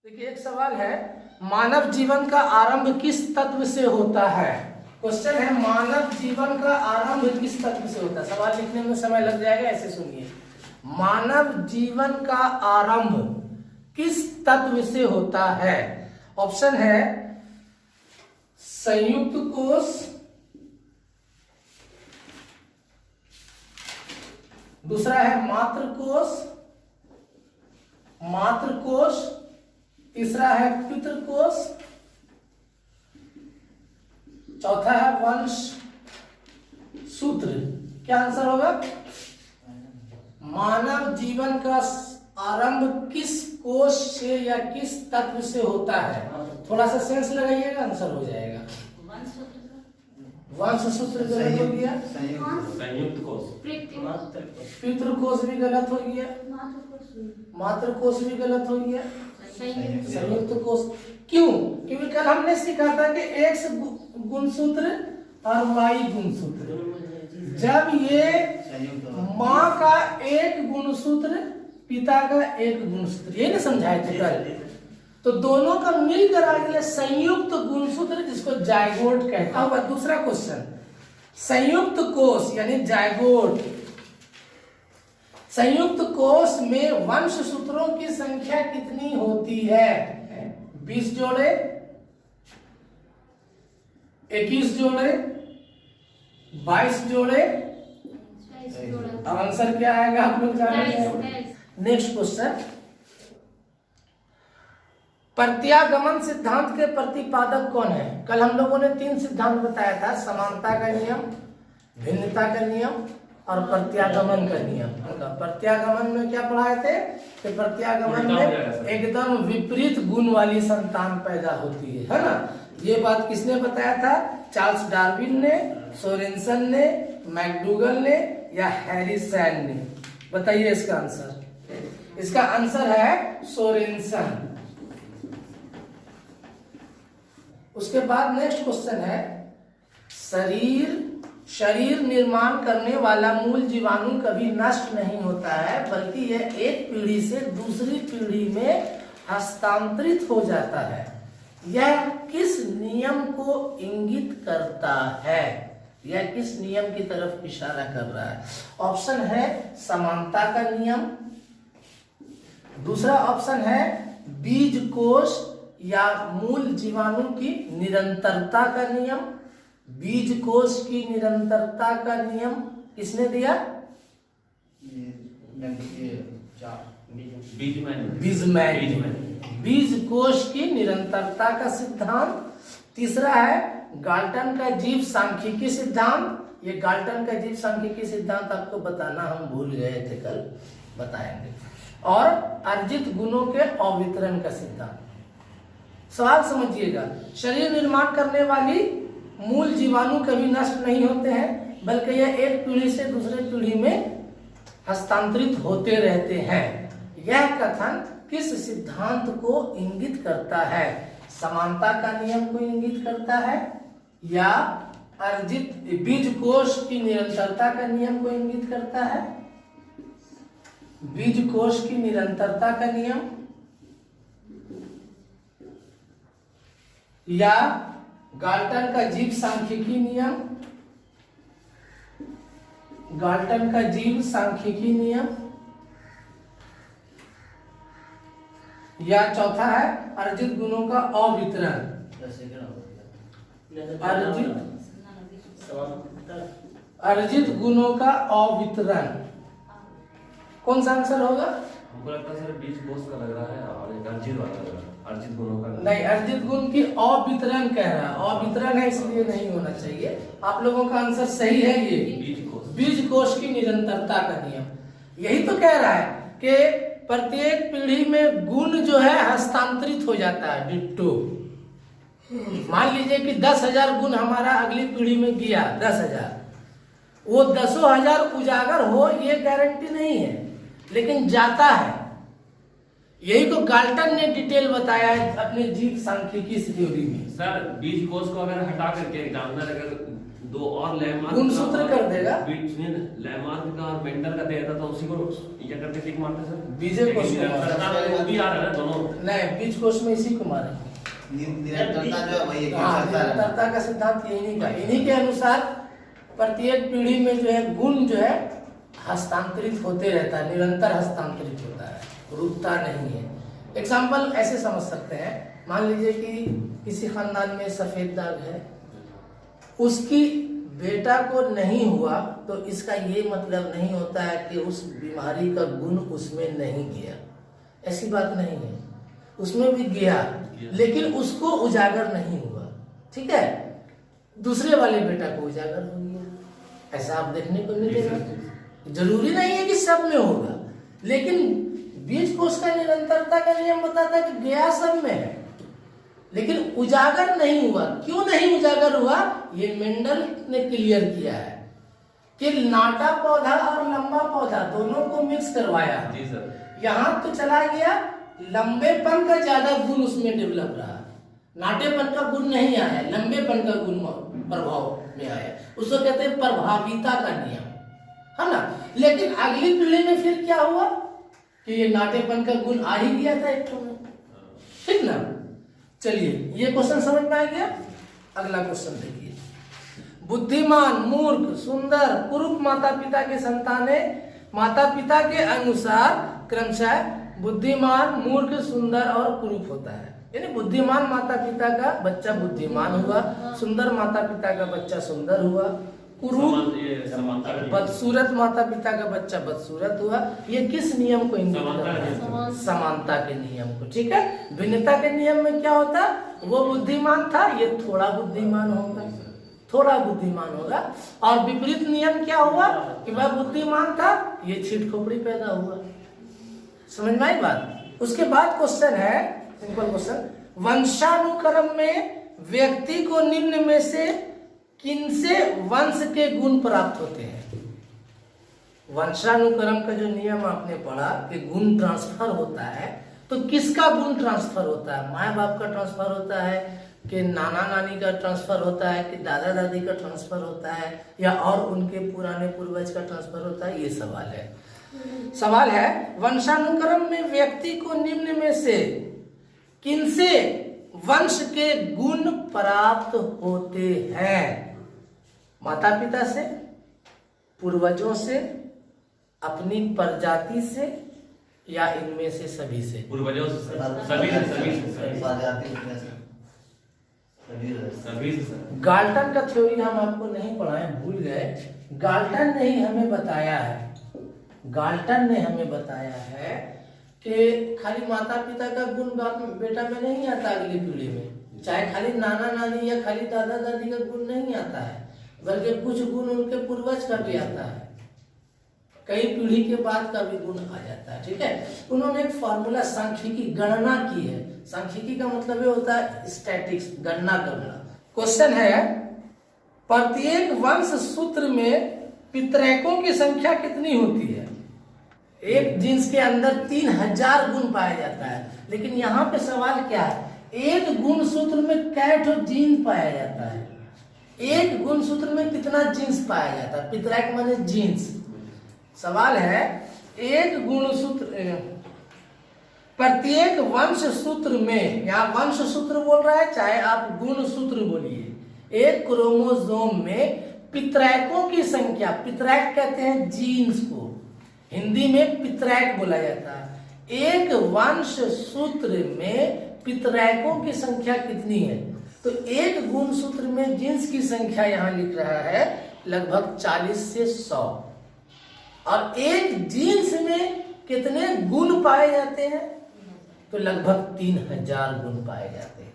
देखिए एक सवाल है, मानव जीवन का आरंभ किस तत्व से होता है। क्वेश्चन है मानव जीवन का आरंभ किस तत्व से होता है। सवाल लिखने में समय लग जाएगा, ऐसे सुनिए। मानव जीवन का आरंभ किस तत्व से होता है। ऑप्शन है संयुक्त कोष, दूसरा है मातृ कोष, तीसरा है पितृकोष, चौथा है वंश सूत्र। क्या आंसर होगा? मानव जीवन का आरंभ किस कोष से या किस तत्व से होता है। थोड़ा सा सेंस लगाइएगा, आंसर हो जाएगा। वंश सूत्र गलत हो गया, संयुक्त कोष, पितृकोष भी गलत हो गया, मातृकोष भी गलत हो गया, संयुक्त कोष। क्यों? क्योंकि कल हमने सीखा था कि एक्स गुणसूत्र और वाई गुणसूत्र, जब ये माँ का एक गुणसूत्र पिता का एक गुणसूत्र, ये नहीं समझाए थे कल, तो दोनों का मिलकर आगे संयुक्त गुणसूत्र जिसको जायगोट कहता होगा। दूसरा क्वेश्चन, संयुक्त कोष यानी जायगोट, संयुक्त कोष में वंश सूत्रों की संख्या कितनी होती है? 20 जोड़े, 21 जोड़े, 22 जोड़े। अब आंसर क्या आएगा आप लोग जानेंगे। नेक्स्ट क्वेश्चन, प्रत्यागमन सिद्धांत के प्रतिपादक कौन है। कल हम लोगों ने 3 सिद्धांत बताया था, समानता का नियम, भिन्नता का नियम और प्रत्यागमन का नियम। प्रत्यागमन में क्या पढ़ाए थे कि प्रत्यागमन में एकदम विपरीत गुण वाली संतान पैदा होती है ना। ये बात किसने बताया था? चार्ल्स डार्विन ने, सोरेनसन ने, मैकडूगल ने या हैरिसन ने? बताइए इसका आंसर। इसका आंसर है सोरेनसन। उसके बाद नेक्स्ट क्वेश्चन है, शरीर निर्माण करने वाला मूल जीवाणु कभी नष्ट नहीं होता है, बल्कि यह एक पीढ़ी से दूसरी पीढ़ी में हस्तांतरित हो जाता है। यह किस नियम को इंगित करता है? यह किस नियम की तरफ इशारा कर रहा है? ऑप्शन है समानता का नियम, दूसरा ऑप्शन है बीज कोष या मूल जीवाणु की निरंतरता का नियम। बीज कोष की निरंतरता का नियम किसने दिया? बीजमैन। बीज कोष की निरंतरता का सिद्धांत। तीसरा है गाल्टन का जीव सांख्यिकी सिद्धांत। ये गाल्टन का जीव सांख्यिकी सिद्धांत आपको बताना हम भूल गए थे, कल बताएंगे। और अर्जित गुणों के अवितरण का सिद्धांत। सवाल समझिएगा, शरीर निर्माण करने वाली मूल जीवाणु कभी नष्ट नहीं होते हैं, बल्कि यह एक पीढ़ी से दूसरे पीढ़ी में हस्तांतरित होते रहते हैं। यह कथन किस सिद्धांत को इंगित करता है? समानता का नियम को इंगित करता है या अर्जित बीज कोष की निरंतरता का नियम को इंगित करता है? बीज कोष की निरंतरता का नियम या गाल्टन का जीव सांख्यिकी नियम? गाल्टन का जीव सांख्यिकी नियम या चौथा है अर्जित गुणों का अवितरण। अर्जित गुणों का अवितरण कौन सा आंसर होगा? हमको लगता है सर बीज कोष का लग रहा है और एक अर्जित वाला लग रहा है। अर्जित गुणों का नहीं, अर्जित गुण की अवितरण कह रहा है, अवितरण है इसलिए नहीं होना चाहिए। आप लोगों का आंसर सही है, ये बीज कोष की निरंतरता का नियम। यही तो कह रहा है कि प्रत्येक पीढ़ी में गुण जो है हस्तांतरित हो जाता है, डिट्टो। मान लीजिए कि 10,000 गुण हमारा अगली पीढ़ी में गया, 10,000, वो 10,000 उजागर हो ये गारंटी नहीं है, लेकिन जाता है। यही तो गाल्टन ने डिटेल बताया है अपने जीव सांख्यिकी थ्योरी में। सर बीज कोष को अगर हटा करके एग्जामिनर अगर दो और लैमार्क गुणसूत्र कर देगा। लैमार्क का और मेंडल का दे देता था, उसी को क्या करते टिक मारते सर। बीजे कोश को निरंतरता में वो भी आ रहा है ना दोनों। नहीं, बीज कोश में इसी को मारे। निरंतरता जो है वही है कि हाँ, चलता रहता है। निरंतरता का सिद्धांत इन्हीं का, इन्हीं के अनुसार प्रत्येक पीढ़ी में जो है गुण जो है हस्तांतरित होते रहता है, निरंतर हस्तांतरित होता है, रुकता नहीं है। एग्जाम्पल ऐसे समझ सकते हैं, मान लीजिए कि किसी खानदान में सफेद दाग है, उसकी बेटा को नहीं हुआ, तो इसका ये मतलब नहीं होता है कि उस बीमारी का गुण उसमें नहीं गया। ऐसी बात नहीं है, उसमें भी गया, लेकिन उसको उजागर नहीं हुआ। ठीक है, दूसरे वाले बेटा को उजागर हो गया। ऐसा आप देखने को मिलेगा। जरूरी नहीं है कि सब में होगा, लेकिन बीज कोश का निरंतरता का नियम बताता है कि गया सब में है, लेकिन उजागर नहीं हुआ। क्यों नहीं उजागर हुआ, ये मेंडल ने क्लियर किया है कि नाटा पौधा और लंबा पौधा दोनों को मिक्स करवाया। जी सर। यहाँ तो चला गया, लंबेपन का ज्यादा गुण उसमें डेवलप रहा, नाटेपन का गुण नहीं आया, लंबेपन का गुण प्रभाव में आया। उसको कहते हैं प्रभाविता का नियम, है ना। लेकिन अगली पीढ़ी में फिर क्या हुआ कि ये नाटेपन का गुण आ ही गया था एक में, ठीक ना। चलिए, ये क्वेश्चन समझ में आ गया। अगला क्वेश्चन देखिए, बुद्धिमान, मूर्ख, सुंदर, कुरूप माता पिता के संतानें माता पिता के अनुसार क्रमशः बुद्धिमान, मूर्ख, सुंदर और कुरूप होता है। यानी बुद्धिमान माता पिता का बच्चा बुद्धिमान हुआ, सुंदर माता पिता का बच्चा सुंदर हुआ, कुरूप बदसूरत माता पिता का बच्चा बदसूरत हुआ। ये किस नियम को इंगित करता है? समानता के नियम को। ठीक है, भिन्नता के नियम में क्या होता, वो बुद्धिमान था, ये थोड़ा बुद्धिमान होगा, थोड़ा बुद्धिमान होगा। और विपरीत नियम क्या हुआ कि वह बुद्धिमान था, ये छीट खोपड़ी पैदा हुआ। समझ में आई बात। उसके बाद क्वेश्चन है, सिंपल क्वेश्चन, वंशानुक्रम में व्यक्ति को निम्न में से किनसे वंश के गुण प्राप्त होते हैं? वंशानुक्रम का जो नियम आपने पढ़ा कि गुण ट्रांसफर होता है, तो किसका गुण ट्रांसफर होता है? माँ बाप का ट्रांसफर होता है कि नाना नानी का ट्रांसफर होता है कि दादा दादी का ट्रांसफर होता है, या और उनके पुराने पूर्वज का ट्रांसफर होता है? ये सवाल है। सवाल है, वंशानुक्रम में व्यक्ति को निम्न में से किनसे वंश के गुण प्राप्त होते हैं? माता पिता से, पूर्वजों से, अपनी प्रजाति से, या इनमें से सभी से? पूर्वजों से सर, सभी से। गाल्टन का थ्योरी हम आपको नहीं पढ़ाए, भूल गए। गाल्टन ने ही हमें बताया है, गाल्टन ने हमें बताया है कि खाली माता पिता का गुण बाप बेटा में नहीं आता, अगली पीढ़ी में चाहे खाली नाना नानी या खाली दादा दादी का गुण नहीं आता है, बल्कि कुछ गुण उनके पूर्वज का भी आता है, कई पीढ़ी के बाद का भी गुण आ जाता है। ठीक है, उन्होंने एक फॉर्मूला सांख्यिकी गणना की है। सांख्यिकी का मतलब ये होता है स्टैटिक्स, गणना करना। क्वेश्चन है, प्रत्येक वंश सूत्र में पितरैकों की संख्या कितनी होती है? एक जीन्स के अंदर 3000 गुण पाया जाता है, लेकिन यहाँ पे सवाल क्या है, एक गुण सूत्र में कैठ जीन पाया जाता है? एक गुण सूत्र में कितना जीन्स पाया जाता है? पितरैक माने जीन्स। सवाल है, एक गुण सूत्र, प्रत्येक वंश सूत्र में, यहाँ वंश सूत्र बोल रहा है, चाहे आप गुण सूत्र बोलिए, एक क्रोमोसोम में पितरैकों की संख्या, पितरैक कहते हैं जीन्स को, हिंदी में पितरैक बोला जाता है। एक वंश सूत्र में पितरैकों की संख्या कितनी है? तो एक गुण सूत्र में जीन्स की संख्या यहाँ लिख रहा है लगभग 40 से 100, और एक जीन्स में कितने गुण पाए जाते हैं? तो लगभग 3000 गुण पाए जाते हैं।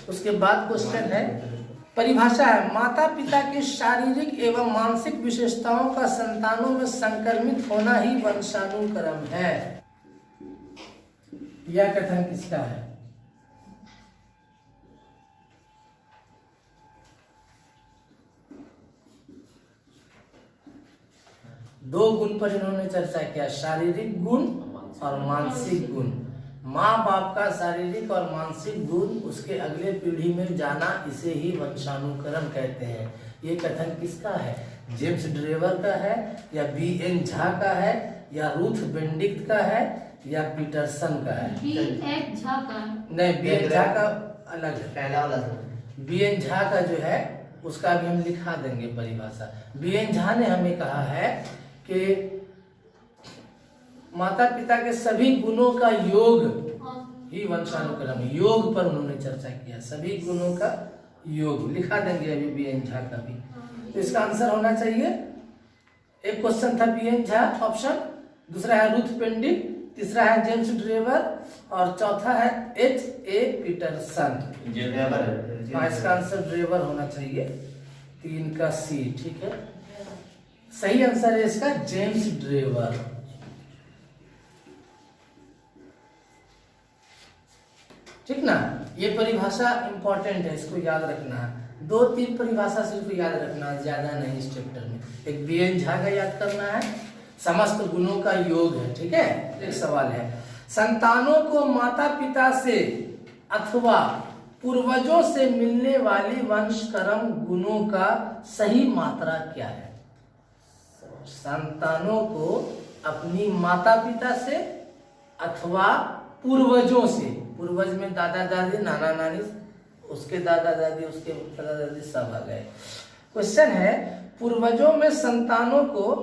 उसके बाद क्वेश्चन है, परिभाषा है, माता पिता की शारीरिक एवं मानसिक विशेषताओं का संतानों में संक्रमित होना ही वंशानुक्रम है। यह कथन किसका है? दो गुण पर इन्होंने चर्चा किया, शारीरिक गुण और मानसिक गुण। माँ बाप का शारीरिक और मानसिक गुण उसके अगले पीढ़ी में जाना, इसे ही वंशानुक्रम कहते हैं। ये कथन किसका है? जेम्स ड्रेवर का है, या B.N. झा का है, या रूथ बेंडिक्ट का है, या पीटरसन का है? B.N. झा का नहीं, B.N. झा का अलग है। पहला वाला सर। B.N. झा का जो है उसका भी हम लिखा देंगे परिभाषा। B.N. झा ने हमें कहा है कि माता पिता के सभी गुणों का योग ही वंशानुक्रम, योग पर उन्होंने चर्चा किया। सभी गुणों का योग लिखा देंगे अभी B.N. झा का भी। तो इसका आंसर होना चाहिए, एक क्वेश्चन था B.N. झा ऑप्शन, दूसरा है रूथ बेंडिक्ट, तीसरा है जेम्स ड्रेवर, और चौथा है H.A. पीटरसन। हाँ, इसका आंसर ड्रेवर होना चाहिए, 3 का C। ठीक है, सही आंसर है इसका जेम्स ड्रेवर। ठीक ना, ये परिभाषा इंपॉर्टेंट है, इसको याद रखना है। 2-3 परिभाषा सिर्फ याद रखना है, ज्यादा नहीं इस चैप्टर में। एक B.N. झा का याद करना है, समस्त गुणों का योग है। ठीक है, एक सवाल है, संतानों को माता पिता से अथवा पूर्वजों से मिलने वाली वंशक्रम गुणों का सही मात्रा क्या है? संतानों को अपनी माता पिता से अथवा पूर्वजों से, पूर्वज में दादा दादी, नाना नानी, उसके दादा दादी, उसके दादा दादी सब आ गए। क्वेश्चन है पूर्वजों में संतानों को,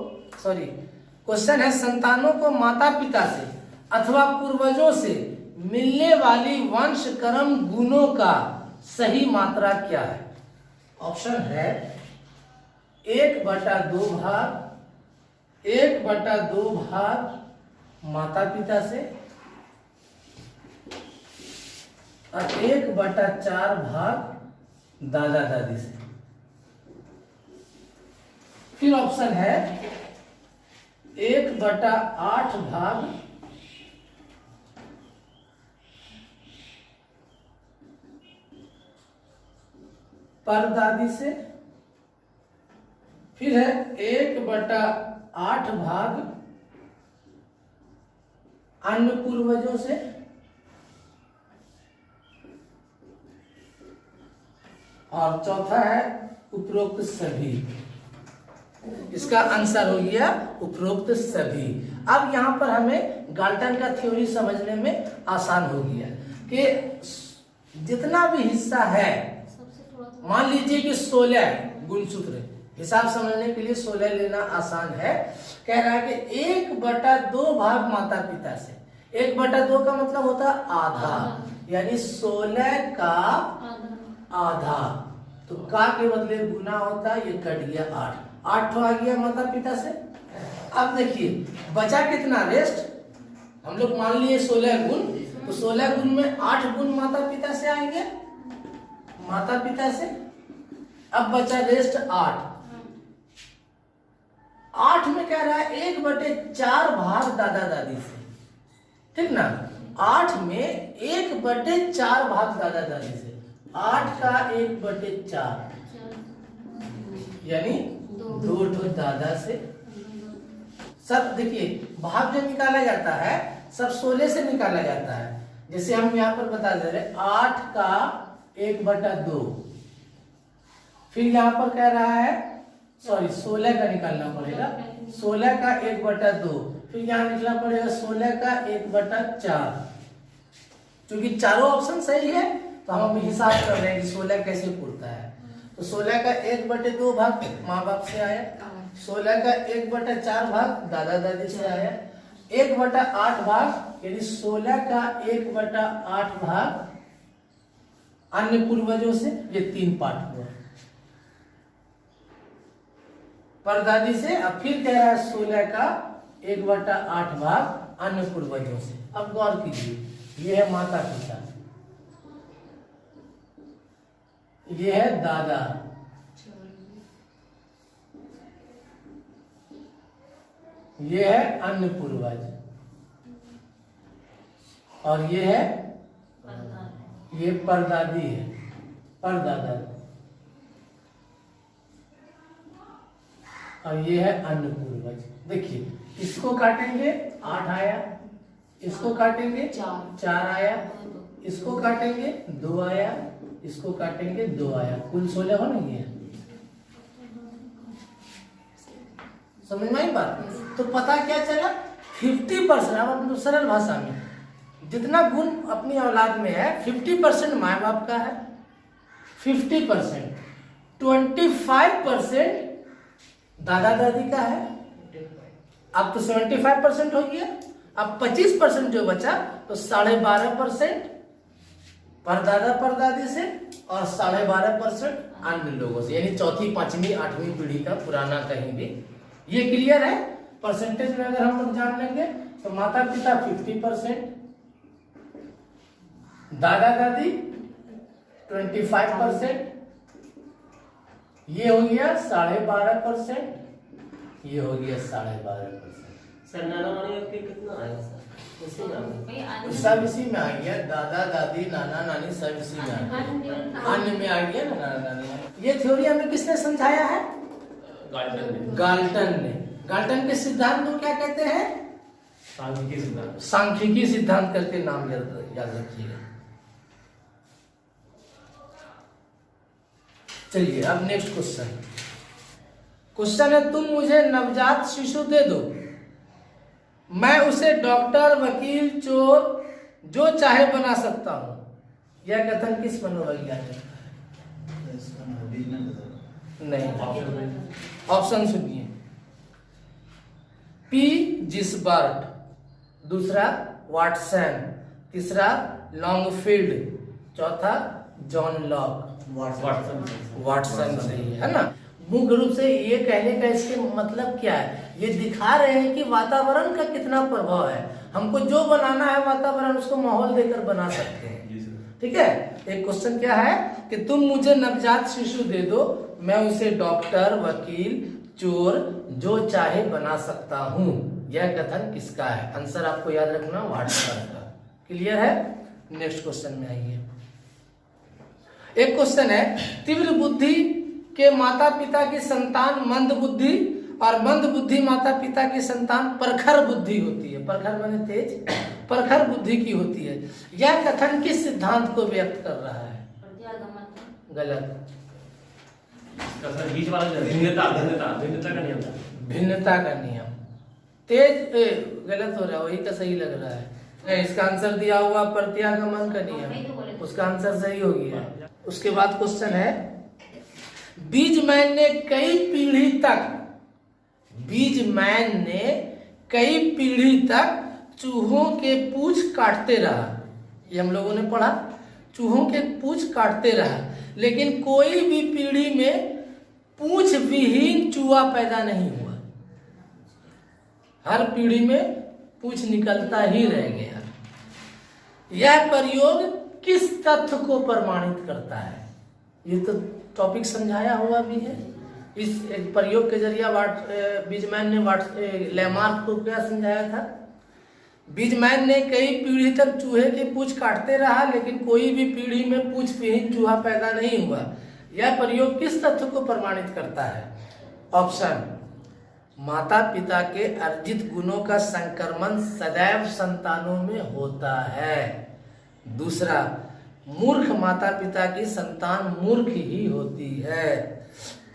क्वेश्चन है संतानों को माता पिता से अथवा पूर्वजों से मिलने वाली वंशक्रम गुणों का सही मात्रा क्या है? ऑप्शन है 1/2 भाग, 1/2 भाग माता पिता से और 1/4 भाग दादा दादी से। फिर ऑप्शन है 1/8 भाग परदादी से, फिर है 1/8 भाग अन्य पूर्वजों से, और चौथा है उपरोक्त सभी। इसका आंसर हो गया उपरोक्त सभी। अब यहाँ पर हमें गाल्टन का थ्योरी समझने में आसान हो गया कि जितना भी हिस्सा है, मान लीजिए कि 16 गुणसूत्र, हिसाब समझने के लिए 16 लेना आसान है। कह रहा है कि 1/2 भाग माता पिता से, 1/2 का मतलब होता है आधा, यानी 16 का आधा। तो का के बदले गुना होता है, ये कट गया 8 आ गया माता पिता से। अब देखिए बचा कितना रेस्ट, हम लोग मान लिए 16 गुण, तो 16 गुण में 8 गुण माता पिता से आएंगे, माता पिता से। अब बचा रेस्ट 8 में कह रहा है 1/4 भाग दादा दादी से। ठीक ना, 8 में 1/4 भाग दादा दादी से, 8 का 1/4 यानी 2 दादा से। सब देखिए भाग जो निकाला जाता है सब 16 से निकाला जाता है। जैसे हम यहाँ पर बता दे रहे 8 का 1/2, फिर यहाँ पर कह रहा है 16 का निकालना पड़ेगा, 16 का 1/2, फिर यहाँ निकलना पड़ेगा 16 का 1/4। क्योंकि चारों ऑप्शन सही है तो हम अभी हिसाब कर रहे हैं कि 16 कैसे पूरता है। तो 16 का 1/2 भाग माँ बाप से आया, 16 का 1/4 भाग दादा दादी से आया, 1/8 भाग यानी 16 का 1/8 भाग अन्य पूर्वजों से, ये 3 पार्ट हुआ परदादी से। अब फिर कह रहा है 16 का 1/8 भाग अन्य पूर्वजों से। अब गौर कीजिए, ये है माता पिता, ये है दादा, ये है अन्य पूर्वज, और ये है ये परदादी है, परदादा, और ये है अन्य पूर्वज। देखिए इसको काटेंगे 8 आया, इसको काटेंगे चार। 4 आया, इसको काटेंगे 2 आया, इसको काटेंगे 2 आया, कुल 16 हो नहीं है। समझ में आई बात? तो पता क्या चला 50%। अब अपनी सरल भाषा में जितना गुण अपनी औलाद में है 50% माँ बाप का है, 50% 25% दादा दादी का है। अब तो 75% हो गया। अब 25% जो बचा तो 12.5% परदादा परदादी से और 12.5% अन्य लोगों से, यानी चौथी, पांचवी, आठवीं पीढ़ी का पुराना कहीं भी। ये क्लियर है? परसेंटेज में अगर हम लोग जान लेंगे तो माता पिता 50%, दादा दादी 25%, ये हो गया 12.5%, ये हो गया 12.5%। सर नाना नानी का कितना आएगा सर? उसी में सब इसी में आ गया, दादा दादी नाना नानी सब इसी में आ गया, अन्य में आ गया ना नाना नानी। ये थ्योरी हमें किसने समझाया है? गाल्टन ने। गाल्टन के सिद्धांत को क्या कहते हैं? सांख्यिकी सिद्धांत। सांख्यिकी सिद्धांत करके नाम याद रखिएगा। चलिए अब नेक्स्ट क्वेश्चन है, तुम मुझे नवजात शिशु दे दो, मैं उसे डॉक्टर, वकील, चोर जो चाहे बना सकता हूं। यह कथन किस मनोवैज्ञानिक का है? इसका बीज में बता। नहीं, ऑप्शन सुनिए। पी जिसबर्ट, दूसरा वाटसन, तीसरा लॉन्गफील्ड, चौथा जॉन लॉक। वाटसन सही है ना? मुख्य रूप से ये कहने का इसके मतलब क्या है? ये दिखा रहे हैं कि वातावरण का कितना प्रभाव है। हमको जो बनाना है वातावरण, उसको माहौल देकर बना सकते हैं। ठीक है। एक क्वेश्चन क्या है कि तुम मुझे नवजात शिशु दे दो, मैं उसे डॉक्टर, वकील, चोर जो चाहे बना सकता हूं। यह कथन किसका है? आंसर आपको याद रखना, वाटसन का। क्लियर है? नेक्स्ट क्वेश्चन में आइए। एक क्वेश्चन है, तीव्र बुद्धि के माता पिता की संतान मंद बुद्धि और मंद बुद्धि माता पिता की संतान प्रखर बुद्धि होती है। प्रखर माने तेज, प्रखर बुद्धि की होती है। यह कथन किस सिद्धांत को व्यक्त कर रहा है? गलत। सर बीच वाला भिन्नता का नियम था। भिन्नता का नियम। तेज गलत हो रहा है, वही तो सही लग रहा है। नहीं, इसका आंसर दिया हुआ प्रत्यागमन का नियम, उसका आंसर सही हो गया। उसके बाद क्वेश्चन है, बीजमैन ने कई पीढ़ी तक चूहों के पूंछ काटते रहा। ये हम लोगों ने पढ़ा, चूहों के पूंछ काटते रहा, लेकिन कोई भी पीढ़ी में पूंछ विहीन चूहा पैदा नहीं हुआ। हर पीढ़ी में पूंछ निकलता ही रह गया। यह प्रयोग किस तथ्य को प्रमाणित करता है? ये तो टॉपिक समझाया हुआ भी है। इस एक प्रयोग के जरिए बीजमैन ने लेमार्क को क्या समझाया था? बीजमैन ने कई पीढ़ी तक चूहे की पूंछ काटते रहा, लेकिन कोई भी पीढ़ी में पूंछ विहीन चूहा पैदा नहीं हुआ। यह प्रयोग किस तथ्य को प्रमाणित करता है? ऑप्शन, माता पिता के अर्जित गुणों का संक्रमण सदैव संतानों में होता है। दूसरा, मूर्ख माता पिता की संतान मूर्ख ही होती है।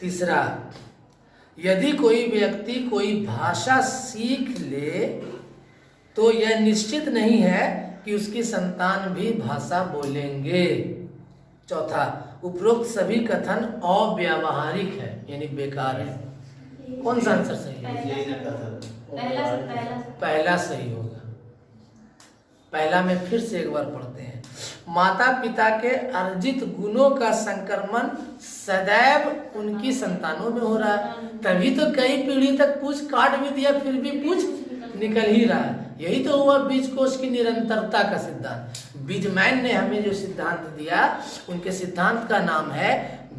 तीसरा, यदि कोई व्यक्ति कोई भाषा सीख ले तो यह निश्चित नहीं है कि उसकी संतान भी भाषा बोलेंगे। चौथा, उपरोक्त सभी कथन अव्यावहारिक है, यानी बेकार है। कौन सा आंसर सही है? यही लगता था। पहला सही होगा। पहला में फिर से एक बार पढ़ते हैं। माता पिता के अर्जित गुणों का संक्रमण सदैव उनकी संतानों में हो रहा है, तभी तो कई पीढ़ी तक पूंछ काट भी दिया फिर भी पूंछ निकल ही रहा है। यही तो हुआ बीजकोश की निरंतरता का सिद्धांत। बीजमैन ने हमें जो सिद्धांत दिया, उनके सिद्धांत का नाम है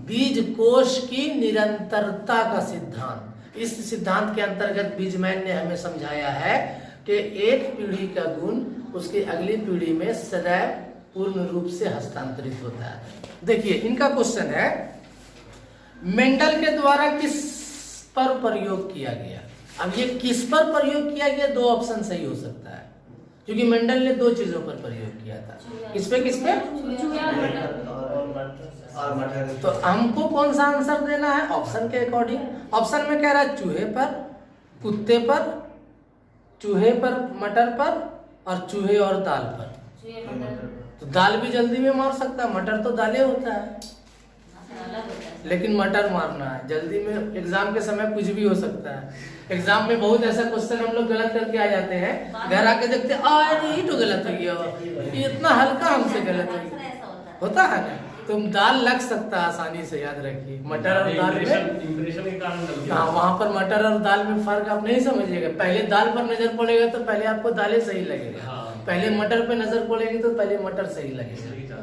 बीजकोश की निरंतरता का सिद्धांत। इस सिद्धांत के अंतर्गत बीजमैन ने हमें समझाया है कि एक पीढ़ी का गुण उसकी अगली पीढ़ी में सदैव पूर्ण रूप से हस्तांतरित होता है। देखिए इनका क्वेश्चन है, मेंडल के द्वारा किस पर प्रयोग किया गया? अब ये किस पर प्रयोग किया गया, दो ऑप्शन सही हो सकता है। क्योंकि मेंडल ने दो चीजों पर प्रयोग किया था। किस पे और मटर। तो हमको कौन सा आंसर देना है ऑप्शन के अकॉर्डिंग। ऑप्शन में कह रहा है चूहे पर, कुत्ते पर, चूहे पर, मटर पर और चूहे और दाल पर। तो दाल भी जल्दी में मार सकता है, मटर तो दाले होता है, लेकिन मटर मारना है जल्दी में। एग्जाम के समय कुछ भी हो सकता है। एग्जाम में बहुत ऐसा क्वेश्चन हम लोग गलत करके आ जाते हैं, घर आके देखते ये तो गलत हो गया, ये इतना हल्का हमसे गलत हो गया, होता है ना। तो दाल लग सकता है, आसानी से याद रखिए। मटर और दाल में इंप्रेशन के कारण गलती हाँ, वहाँ पर मटर और दाल में फर्क आप नहीं समझिएगा। पहले दाल पर नजर पड़ेगा तो पहले आपको दालें सही लगेगा, हाँ। पहले मटर पे नजर पड़ेगी तो पहले मटर सही लगेगा।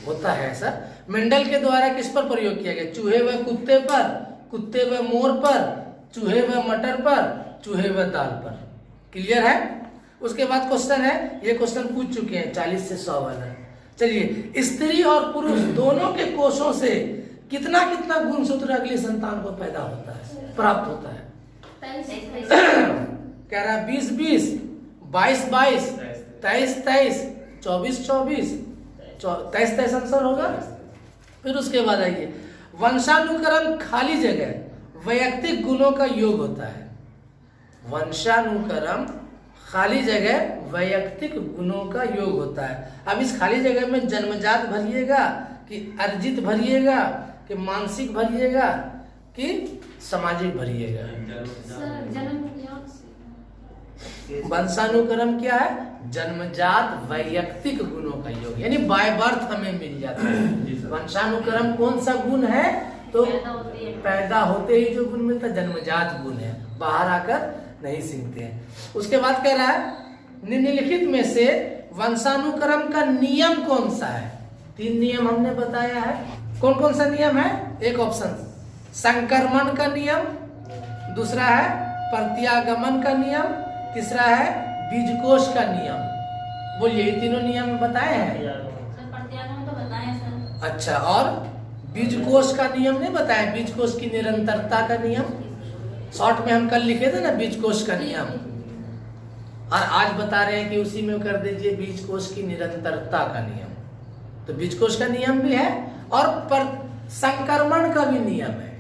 होता है ऐसा। मेंडल के द्वारा किस पर प्रयोग किया गया? चूहे व कुत्ते पर, कुत्ते व मोर पर, चूहे व मटर पर, चूहे व दाल पर। क्लियर है? उसके बाद क्वेश्चन है, ये क्वेश्चन पूछ चुके हैं 40 से 100 वाला। चलिए, स्त्री और पुरुष दोनों के कोषों से कितना कितना गुणसूत्र अगली संतान को पैदा होता है, प्राप्त होता है? कह रहा है 20-20, 22-22, 23-23, 24-24, 23-23 आंसर होगा। फिर उसके बाद आइए, वंशानुक्रम खाली जगह वैयक्तिक गुणों का योग होता है। वंशानुक्रम खाली जगह वैयक्तिक गुणों का योग होता है। अब इस खाली जगह में जन्मजात भरिएगा कि अर्जित भरिएगा कि मानसिक भरिएगा कि सामाजिक भरिएगा? वंशानुक्रम क्या है? जन्मजात वैयक्तिक गुणों का योग, यानी बाय बर्थ हमें मिल जाता है। वंशानुक्रम कौन सा गुण है? तो पैदा होते ही जो गुण मिलता है जन्मजात गुण है, बाहर आकर नहीं सीखते हैं। उसके बाद कह रहा है, निम्नलिखित में से वंशानुक्रम का नियम कौन सा है? 3 नियम हमने बताया है। कौन कौन सा नियम है? एक ऑप्शन संक्रमण का नियम, दूसरा है प्रत्यागमन का नियम, तीसरा है बीजकोष का नियम। बोलिए, ये तीनों नियम बताए हैं? तो बताएं सर। अच्छा, और बीजकोष का नियम नहीं बताया? बीजकोष की निरंतरता का नियम शॉर्ट में हम कल लिखे थे ना, बीजकोष का नियम, और आज बता रहे हैं कि उसी में कर दीजिए बीजकोष की निरंतरता का नियम। तो बीजकोष का नियम भी है और पर संक्रमण का भी नियम है।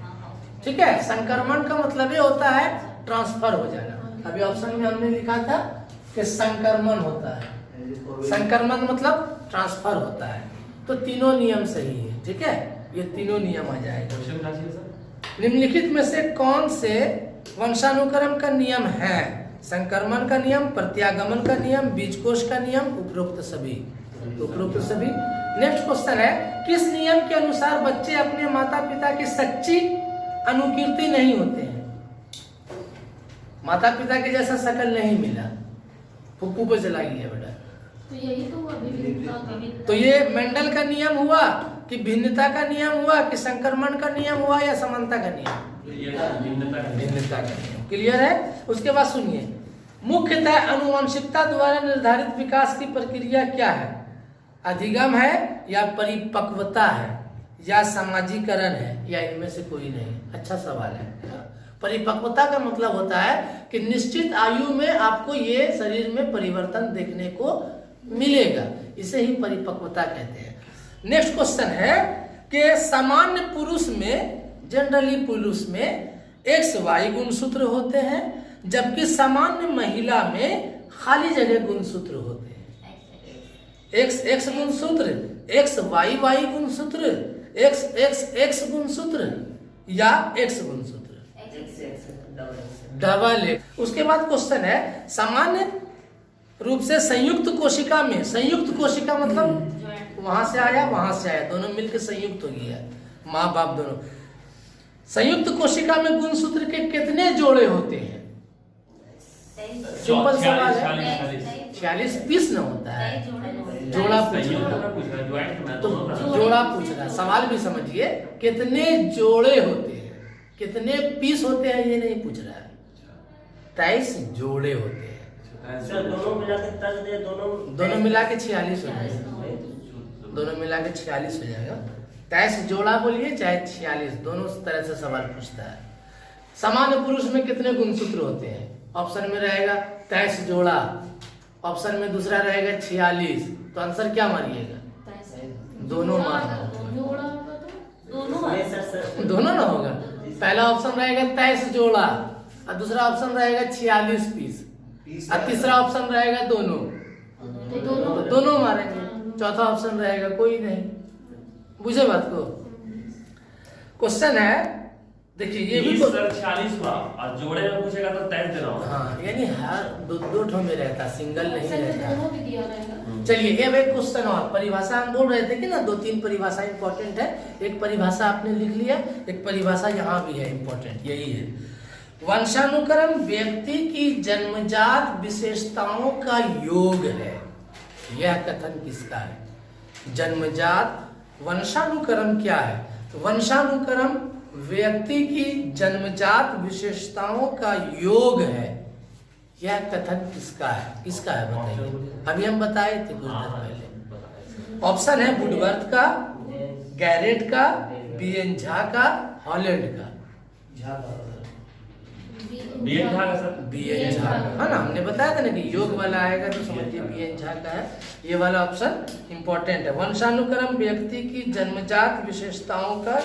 ठीक है, संक्रमण का मतलब ये होता है ट्रांसफर हो जाना। अभी ऑप्शन में हमने लिखा था कि संक्रमण होता है, संक्रमण मतलब ट्रांसफर होता है। तो तीनों नियम सही है। ठीक है, ये तीनों नियम आ जाएगा। निम्नलिखित में से कौन से वंशानुक्रम का नियम है? संक्रमण का नियम, प्रत्यागमन का नियम, बीजकोष का नियम, उपरोक्त सभी। उपरोक्त सभी। नेक्स्ट क्वेश्चन है, किस नियम के अनुसार बच्चे अपने माता पिता की सच्ची अनुकीर्ति नहीं होते हैं? माता पिता के जैसा शकल नहीं मिला, फुप्पू पे चला गया बेटा। तो यही तो हुआ भिन्नता। तो ये मेंडल का नियम हुआ कि भिन्नता का नियम हुआ कि संक्रमण का नियम हुआ या समानता का नियम? भिन्नता का नियम। क्लियर है? उसके बाद सुनिए, मुख्यतः आनुवंशिकता द्वारा निर्धारित विकास की प्रक्रिया क्या है? अधिगम है या परिपक्वता है या सामाजिकरण है या इनमें से कोई नहीं? अच्छा सवाल है। परिपक्वता का मतलब होता है कि निश्चित आयु में आपको ये शरीर में परिवर्तन देखने को मिलेगा, इसे ही परिपक्वता कहते हैं। नेक्स्ट क्वेश्चन है कि सामान्य पुरुष में, जनरली पुरुष में XY गुणसूत्र होते हैं, जबकि सामान्य महिला में खाली जगह गुणसूत्र होते हैं। X गुणसूत्र, XY गुणसूत्र, X गुणसूत्र या X गुणसूत्र, डबल X। उसके बाद क्वेश्चन है, सामान्य रूप से संयुक्त कोशिका में, संयुक्त कोशिका मतलब वहां से आया वहां से आया, दोनों मिलकर संयुक्त हो गया, माँ बाप दोनों। संयुक्त कोशिका में गुणसूत्र के कितने जोड़े होते हैं? सिंपल सवाल है। 46 पीस न होता है, जोड़ा पूछ रहा, तो जोड़ा पूछ रहा। सवाल भी समझिए, कितने जोड़े होते हैं, कितने पीस होते हैं ये नहीं पूछ रहा है। 23 जोड़े होते हैं। दोनों मिला के दोनों मिला के 46 हो जाएगा। दोनों मिला के 46 हो जाएगा। 23 जोड़ा बोलिए चाहे 46, दोनों तरह से सवाल पूछता है। सामान्य पुरुष में कितने गुणसूत्र होते हैं? ऑप्शन में रहेगा 23 जोड़ा, ऑप्शन में दूसरा रहेगा 46, तो आंसर क्या मारिएगा? दोनों मारना होगा। जोड़ा होगा तो दोनों नहीं सर सर दोनों ना होगा। पहला ऑप्शन रहेगा 23 जोड़ा और दूसरा ऑप्शन रहेगा 46 पीस और तीसरा ऑप्शन रहेगा दोनों, तो दोनों मारेंगे। चौथा ऑप्शन रहेगा कोई नहीं। बुझे बात को? क्वेश्चन है, देखिए ये भी 40 हुआ और जोड़े में पूछेगा तो 23 देना होगा। हाँ, यानी हर दो ठो में रहता, सिंगल नहीं रहता। दोनों भी दिया रहेगा। चलिए अब एक क्वेश्चन और, परिभाषा हम बोल रहे थे कि ना 2-3 परिभाषा इंपॉर्टेंट है। एक परिभाषा आपने लिख लिया, एक परिभाषा यहाँ भी है इंपॉर्टेंट, यही है। वंशानुक्रम व्यक्ति की जन्मजात विशेषताओं का योग है। यह कथन किसका है? जन्मजात वंशानुक्रम क्या है? तो वंशानुक्रम व्यक्ति की जन्मजात विशेषताओं का योग है। यह कथन किसका है? किसका है बताइए। अभी हम बताए थे कुछ देर पहले। ऑप्शन है वुडवर्थ का, गैरेट का, बीएन झा का, हॉलैंड का। बीएन झा का सर। बीएन झा का है ना, हमने बताया था ना कि योग वाला आएगा तो समझिए बीएन झा का है। ये वाला ऑप्शन इंपॉर्टेंट है। वंशानुक्रम व्यक्ति की जन्मजात विशेषताओं का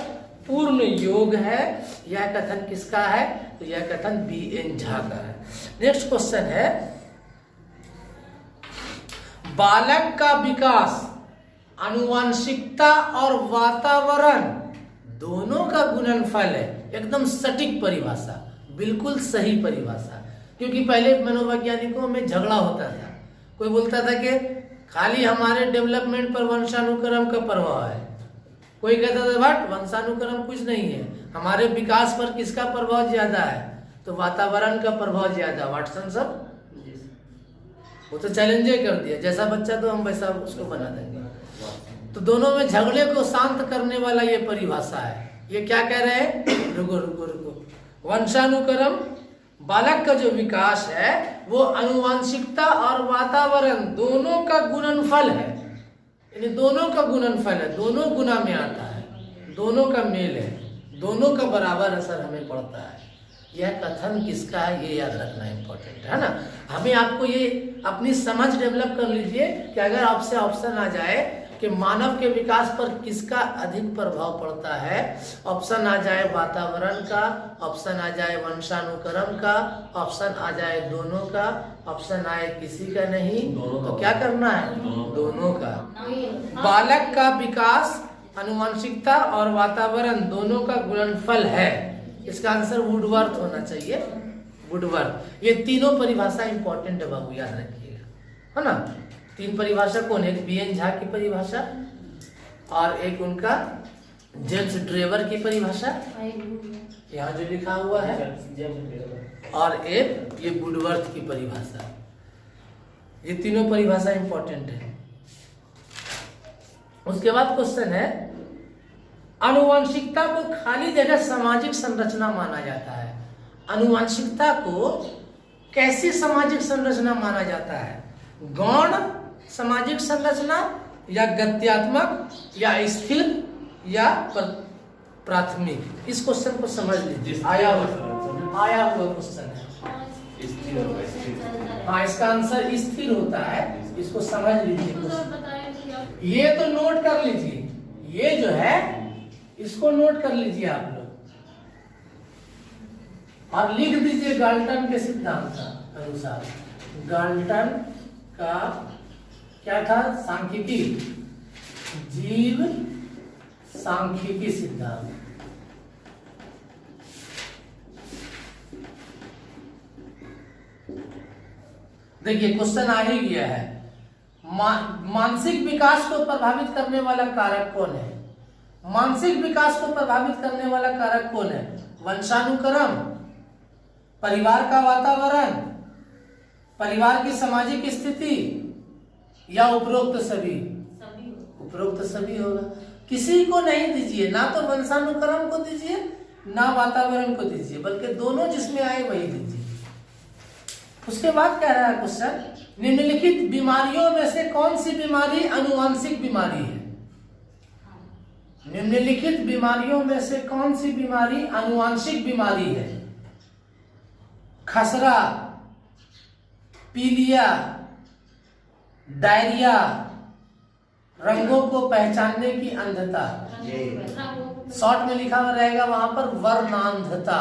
पूर्ण योग है। यह कथन किसका है? तो यह कथन बीएन झा का है। नेक्स्ट क्वेश्चन है, बालक का विकास आनुवंशिकता और वातावरण दोनों का गुणनफल है। एकदम सटीक परिभाषा, बिल्कुल सही परिभाषा। क्योंकि पहले मनोवैज्ञानिकों में झगड़ा होता था। कोई बोलता था कि खाली हमारे डेवलपमेंट पर वंशानुक्रम का प्रभाव है, कोई कहता था बट वंशानुक्रम कुछ नहीं है, हमारे विकास पर किसका प्रभाव ज्यादा है? तो वातावरण का प्रभाव ज्यादा। वाटसन सब वो तो चैलेंज कर दिया, जैसा बच्चा तो हम वैसा उसको बना देंगे। तो दोनों में झगड़े को शांत करने वाला ये परिभाषा है। ये क्या कह रहे हैं? रुको रुको रुको। वंशानुक्रम बालक का जो विकास है वो आनुवंशिकता और वातावरण दोनों का गुणनफल है। यानी दोनों का गुणनफल है, दोनों गुना में आता है, दोनों का मेल है, दोनों का बराबर असर हमें पड़ता है। यह कथन किसका है? ये याद रखना इंपॉर्टेंट है ना। हमें आपको ये अपनी समझ डेवलप कर लीजिए कि अगर आपसे ऑप्शन आ जाए कि मानव के विकास पर किसका अधिक प्रभाव पड़ता है, ऑप्शन आ जाए वातावरण का, ऑप्शन आ जाए वंशानुक्रम का, ऑप्शन आ जाए दोनों का, ऑप्शन आए किसी का नहीं, तो क्या करना है? दोनों का। बालक का विकास आनुवंशिकता और वातावरण दोनों का गुणनफल है। इसका आंसर वुडवर्थ होना चाहिए, वुडवर्थ। ये तीनों परिभाषा इंपॉर्टेंट है बाबू, याद रखिएगा, है ना। 3 परिभाषा कौन है? एक बीएन झा की परिभाषा और एक उनका जेम्स ड्रेवर की परिभाषा, यहाँ जो लिखा हुआ है, और एक ये वुडवर्थ की परिभाषा। ये तीनों परिभाषा इंपॉर्टेंट है। उसके बाद क्वेश्चन है, आनुवंशिकता को खाली जगह सामाजिक संरचना माना जाता है। आनुवंशिकता को कैसी सामाजिक संरचना माना जाता है? गौण सामाजिक संरचना या गत्यात्मक या स्थिर या प्राथमिक? इस क्वेश्चन को समझ लीजिए, आया हुआ क्वेश्चन है। हाँ, इसका आंसर स्थिर होता है, इसको समझ लीजिए। ये तो नोट कर लीजिए, ये जो है इसको नोट कर लीजिए आप लोग और लिख दीजिए गाल्टन के सिद्धांत का अनुसार। गाल्टन का क्या था? सांख्यिकी, जीव सांख्यिकी सिद्धांत। देखिए क्वेश्चन आ ही गया है। मानसिक विकास को प्रभावित करने वाला कारक कौन है? मानसिक विकास को प्रभावित करने वाला कारक कौन है? वंशानुक्रम, परिवार का वातावरण, परिवार की सामाजिक स्थिति या उपरोक्त सभी? उपरोक्त सभी होगा। किसी को नहीं दीजिए, ना तो वंशानुक्रम को दीजिए ना वातावरण को दीजिए, बल्कि दोनों जिसमें आए वही दीजिए। उसके बाद कह रहा है क्वेश्चन, निम्नलिखित बीमारियों में से कौन सी बीमारी आनुवंशिक बीमारी है? निम्नलिखित बीमारियों में से कौन सी बीमारी आनुवंशिक बीमारी है? खसरा, पीलिया, डायरिया, रंगों को पहचानने की अंधता, शॉर्ट में लिखा हुआ रहेगा वहां पर वर्णांधता।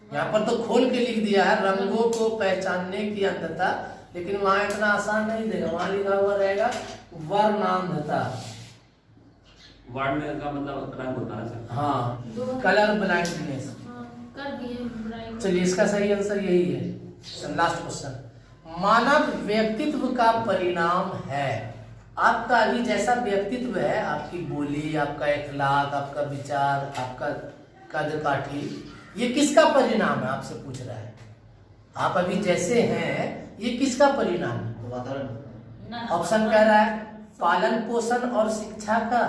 यहाँ पर तो खोल के लिख दिया है रंगों को पहचानने की अंधता, लेकिन वहां इतना आसान नहीं देगा, वहां लिखा हुआ रहेगा वर्णांधता। वार्ड में का मतलब रंग होता है सर। हाँ, कलर ब्लाइंडनेस। कर दिए। चलिए इसका सही आंसर यही है। लास्ट क्वेश्चन, मानव व्यक्तित्व का परिणाम है। आपका अभी जैसा व्यक्तित्व है, आपकी बोली, आपका इखलाक, आपका विचार, आपका कद काठी, ये किसका परिणाम है आपसे पूछ रहा है। आप अभी जैसे हैं ये किसका परिणाम है? वातावरण। ऑप्शन कह रहा है पालन पोषण और शिक्षा का,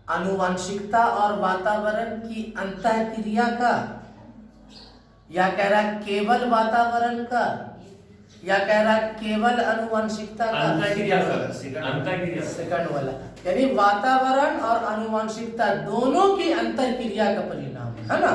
आनुवंशिकता और वातावरण की अंतःक्रिया का, या कह रहा है केवल वातावरण का, या कह रहा है केवल आनुवंशिकता का। अंतःक्रिया सर, अंतःक्रिया। सेकंड वाला, यानी वातावरण और आनुवंशिकता दोनों की अंतःक्रिया का परिणाम है ना।